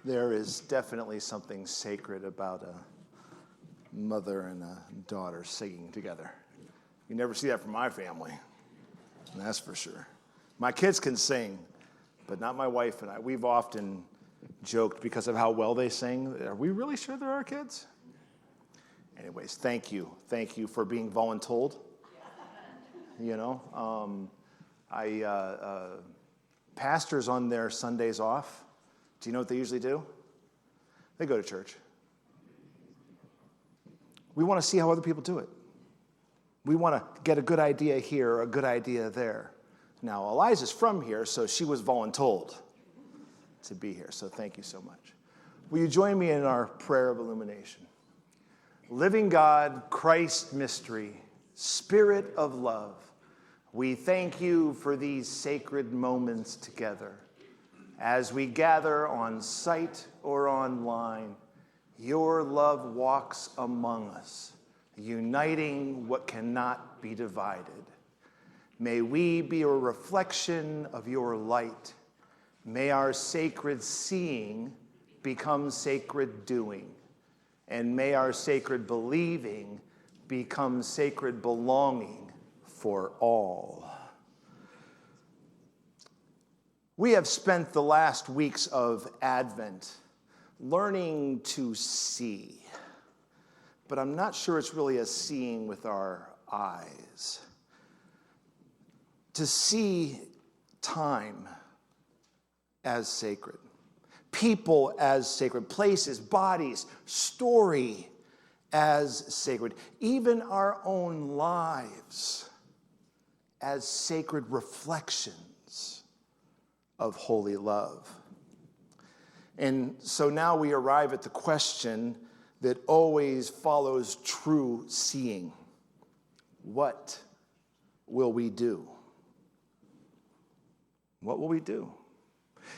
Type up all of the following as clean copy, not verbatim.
There is definitely something sacred about a mother and a daughter singing together. You never see that from my family, that's for sure. My kids can sing, but not my wife and I. We've often joked because of how well they sing. Are we really sure they're our kids? Anyways, thank you. Thank you for being voluntold. You know, pastors on their Sundays off, do you know what they usually do? They go to church. We want to see how other people do it. We want to get a good idea here, a good idea there. Now, Eliza's from here, so she was voluntold to be here, so thank you so much. Will you join me in our prayer of illumination? Living God, Christ mystery, Spirit of love, we thank you for these sacred moments together. As we gather on site or online, your love walks among us, uniting what cannot be divided. May we be a reflection of your light. May our sacred seeing become sacred doing. And may our sacred believing become sacred belonging for all. We have spent the last weeks of Advent learning to see, but I'm not sure it's really a seeing with our eyes. To see time as sacred, people as sacred, places, bodies, story as sacred, even our own lives as sacred reflections of holy love. And so now we arrive at the question that always follows true seeing. What will we do? What will we do?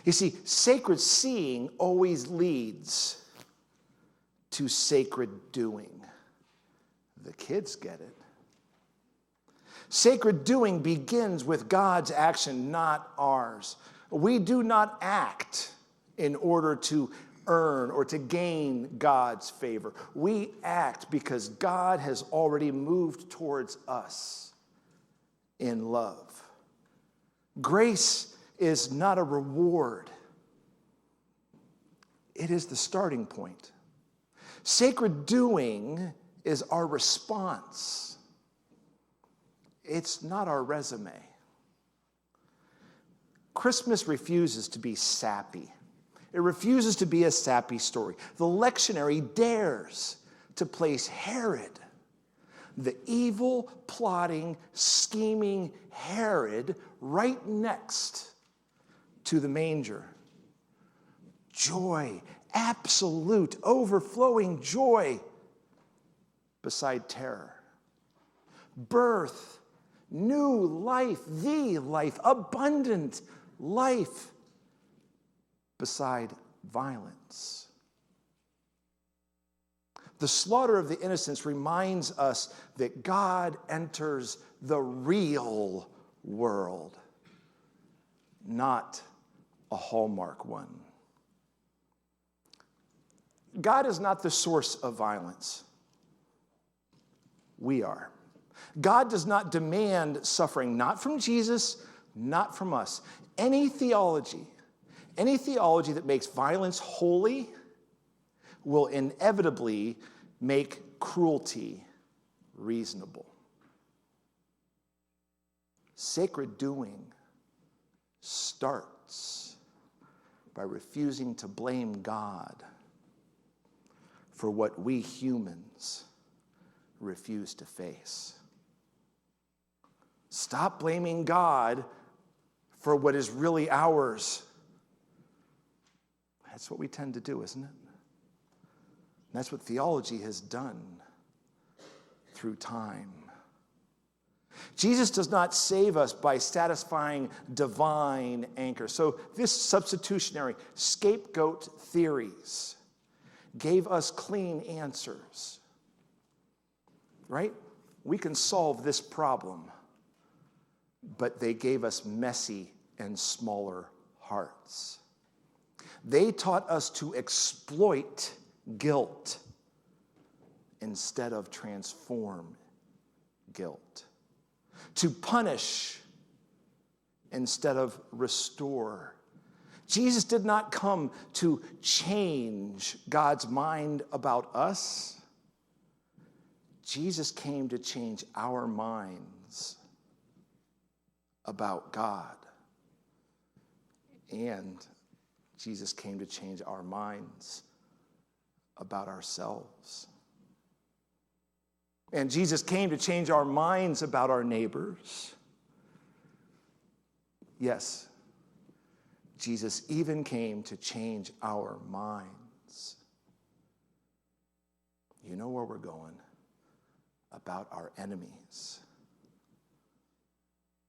You see, sacred seeing always leads to sacred doing. The kids get it. Sacred doing begins with God's action, not ours. We do not act in order to earn or to gain God's favor. We act because God has already moved towards us in love. Grace is not a reward. It is the starting point. Sacred doing is our response. It's not our resume. Christmas refuses to be sappy. It refuses to be a sappy story. The lectionary dares to place Herod, the evil, plotting, scheming Herod, right next to the manger. Joy, absolute, overflowing joy beside terror. Birth, new life, the life, abundant life beside violence. The slaughter of the innocents reminds us that God enters the real world, not a Hallmark one. God is not the source of violence. We are. God does not demand suffering, not from Jesus, not from us. Any theology that makes violence holy will inevitably make cruelty reasonable. Sacred doing starts by refusing to blame God for what we humans refuse to face. Stop blaming God for what is really ours. That's what we tend to do, isn't it? And that's what theology has done through time. Jesus does not save us by satisfying divine anchor. So this substitutionary scapegoat theories gave us clean answers, right? We can solve this problem, but they gave us messy and smaller hearts. They taught us to exploit guilt instead of transform guilt, to punish instead of restore. Jesus did not come to change God's mind about us. Jesus came to change our minds about God. And Jesus came to change our minds about ourselves. And Jesus came to change our minds about our neighbors. Yes, Jesus even came to change our minds. You know where we're going? About our enemies.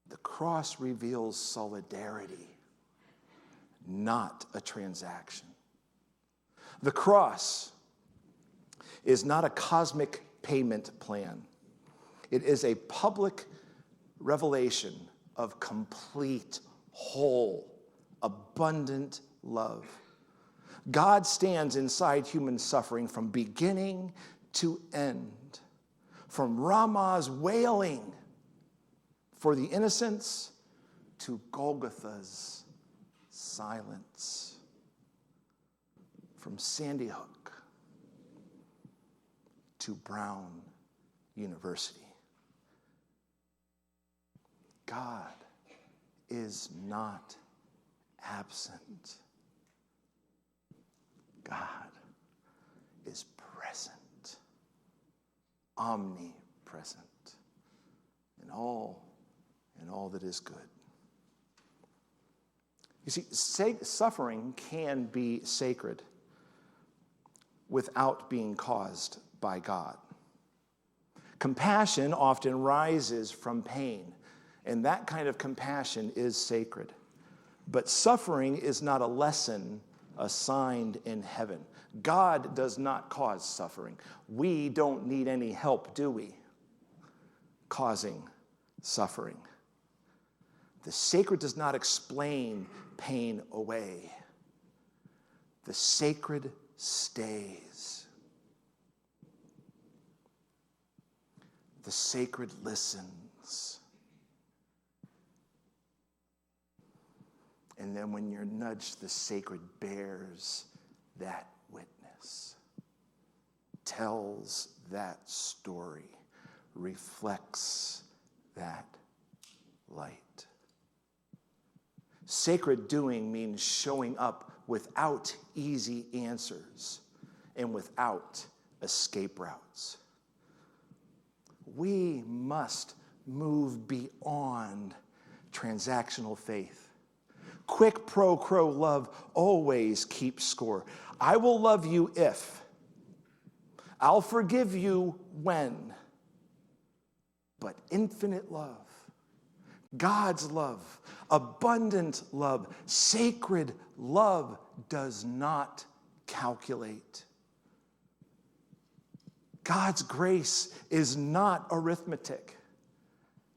The cross reveals solidarity, not a transaction. The cross is not a cosmic payment plan. It is a public revelation of complete, whole, abundant love. God stands inside human suffering from beginning to end, from Ramah's wailing for the innocents to Golgotha's silence, from Sandy Hook to Brown University. God is not absent. God is present, omnipresent in all that is good. You see, suffering can be sacred without being caused by God. Compassion often rises from pain, and that kind of compassion is sacred. But suffering is not a lesson assigned in heaven. God does not cause suffering. We don't need any help, do we? Causing suffering. The sacred does not explain pain away. The sacred stays. The sacred listens. And then when you're nudged, the sacred bears that witness, tells that story, reflects that light. Sacred doing means showing up without easy answers and without escape routes. We must move beyond transactional faith. Quick pro-crow love always keeps score. I will love you if. I'll forgive you when. But infinite love, God's love, abundant love, sacred love does not calculate. God's grace is not arithmetic.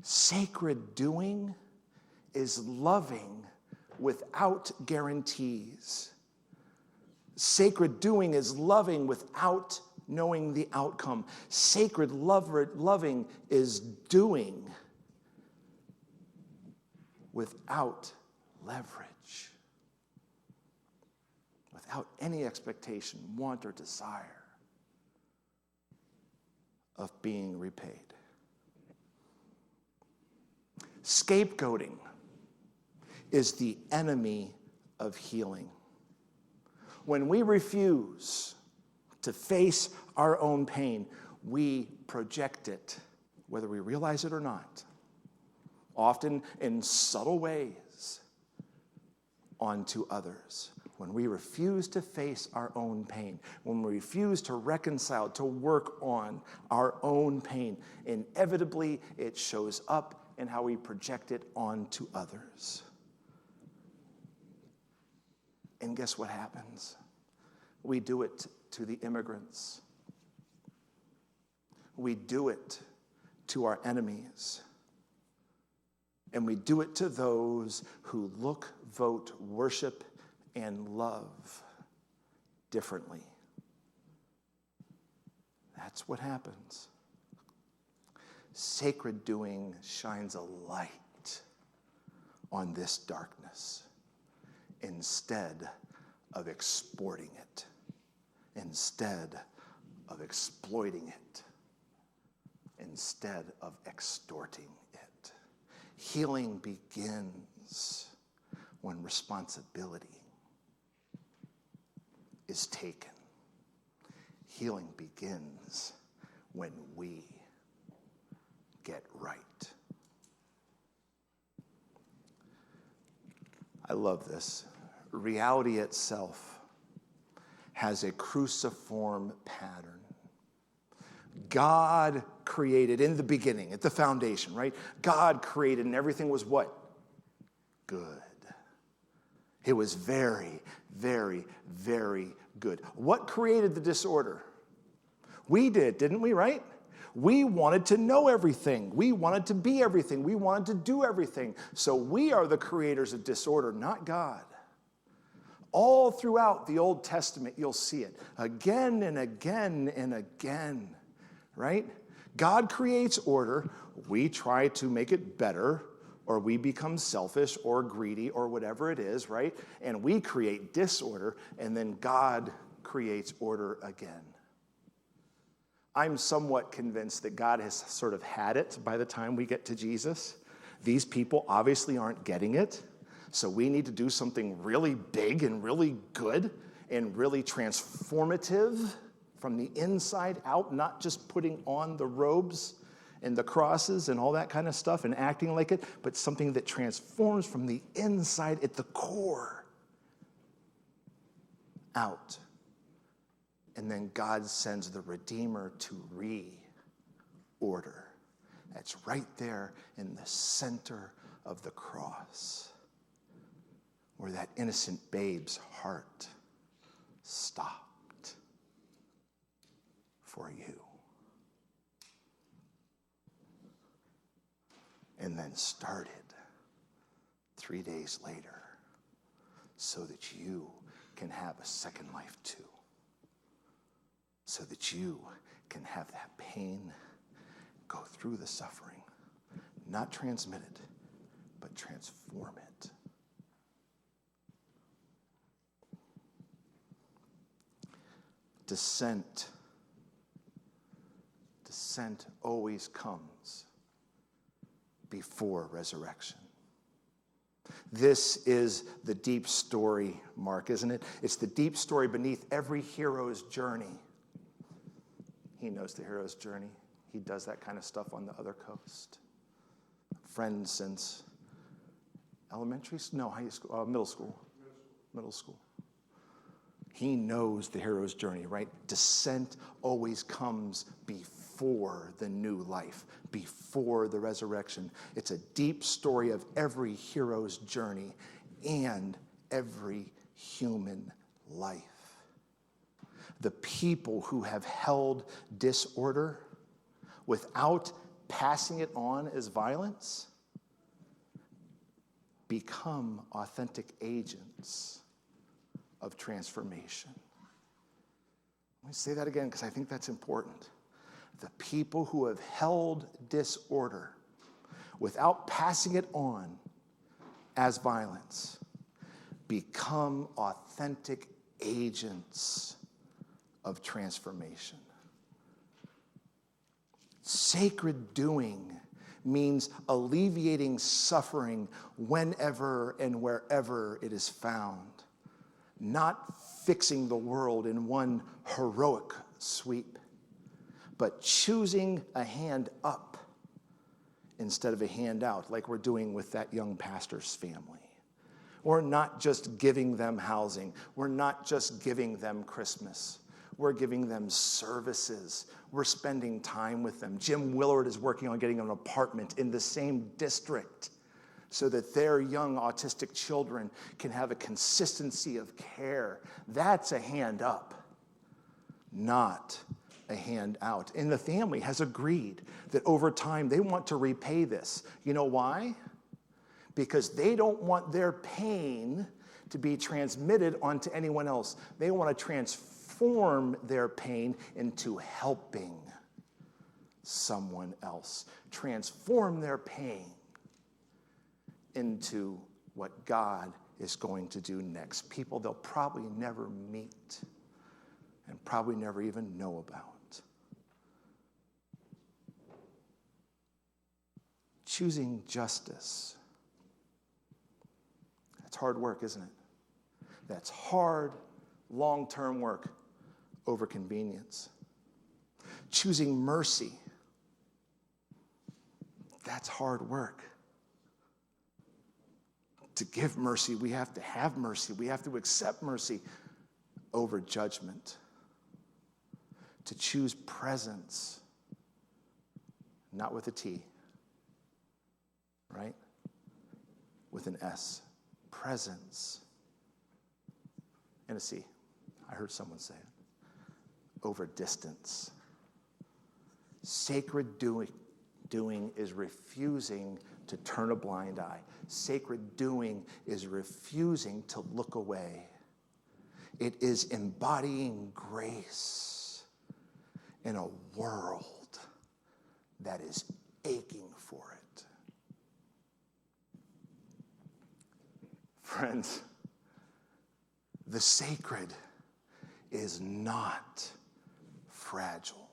Sacred doing is loving without guarantees. Sacred doing is loving without knowing the outcome. Sacred loving is doing without leverage, without any expectation, want, or desire of being repaid. Scapegoating is the enemy of healing. When we refuse to face our own pain, we project it, whether we realize it or not, often in subtle ways, onto others. When we refuse to face our own pain, when we refuse to reconcile, to work on our own pain, inevitably it shows up in how we project it onto others. And guess what happens? We do it to the immigrants. We do it to our enemies. And we do it to those who look, vote, worship, and love differently. That's what happens. Sacred doing shines a light on this darkness instead of exporting it, instead of exploiting it, instead of extorting it. Healing begins when responsibility is taken. Healing begins when we get right. I love this. Reality itself has a cruciform pattern. God created in the beginning, at the foundation, right? God created and everything was what? Good. It was very, very, very good. What created the disorder? We did, didn't we, right? We wanted to know everything. We wanted to be everything. We wanted to do everything. So we are the creators of disorder, not God. All throughout the Old Testament, you'll see it again and again and again, right? God creates order. We try to make it better, or we become selfish or greedy or whatever it is, right? And we create disorder, and then God creates order again. I'm somewhat convinced that God has sort of had it by the time we get to Jesus. These people obviously aren't getting it, so we need to do something really big and really good and really transformative from the inside out, not just putting on the robes and the crosses and all that kind of stuff and acting like it, but something that transforms from the inside at the core out. And then God sends the Redeemer to reorder. That's right there in the center of the cross, where that innocent babe's heart stopped for you. And then started 3 days later so that you can have a second life too. So that you can have that pain, go through the suffering, not transmit it, but transform it. Descent always comes before resurrection. This is the deep story, Mark, isn't it? It's the deep story beneath every hero's journey. He knows the hero's journey. He does that kind of stuff on the other coast. Friends since middle school. He knows the hero's journey, right? Descent always comes before the new life, before the resurrection. It's a deep story of every hero's journey and every human life. The people who have held disorder without passing it on as violence become authentic agents of transformation. Let me say that again because I think that's important. The people who have held disorder without passing it on as violence become authentic agents of transformation. Sacred doing means alleviating suffering whenever and wherever it is found, not fixing the world in one heroic sweep, but choosing a hand up instead of a hand out, like we're doing with that young pastor's family. We're not just giving them housing. We're not just giving them Christmas. We're giving them services. We're spending time with them. Jim Willard is working on getting an apartment in the same district so that their young autistic children can have a consistency of care. That's a hand up, not a hand out. And the family has agreed that over time they want to repay this. You know why? Because they don't want their pain to be transmitted onto anyone else. They want to transform their pain into helping someone else. Transform their pain into what God is going to do next. People they'll probably never meet and probably never even know about. Choosing justice. That's hard work, isn't it? That's hard, long-term work over convenience. Choosing mercy. That's hard work. To give mercy, we have to have mercy. We have to accept mercy over judgment. To choose presence, not with a T, right? With an S. Presence. And a C. I heard someone say it. Over distance. Sacred doing is refusing to turn a blind eye. Sacred doing is refusing to look away. It is embodying grace in a world that is aching for it. Friends, the sacred is not fragile.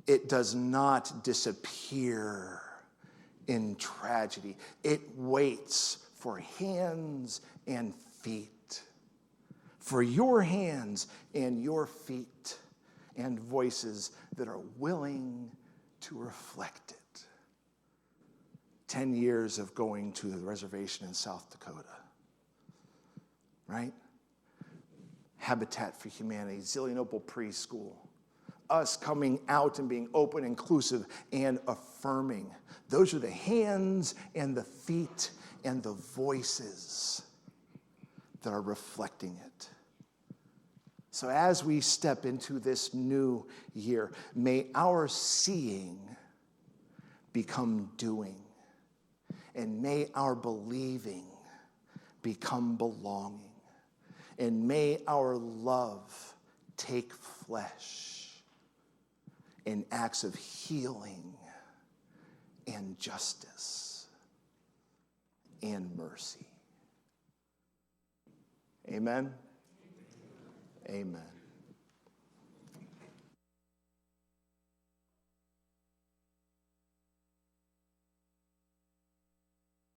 It does not disappear in tragedy. It waits for hands and feet, for your hands and your feet, and voices that are willing to reflect it. 10 years of going to the reservation in South Dakota, right? Habitat for Humanity, Zelienople Preschool, us coming out and being open, inclusive, and affirming. Those are the hands and the feet and the voices that are reflecting it. So as we step into this new year, may our seeing become doing, and may our believing become belonging, and may our love take flesh in acts of healing and justice and mercy. Amen? Amen.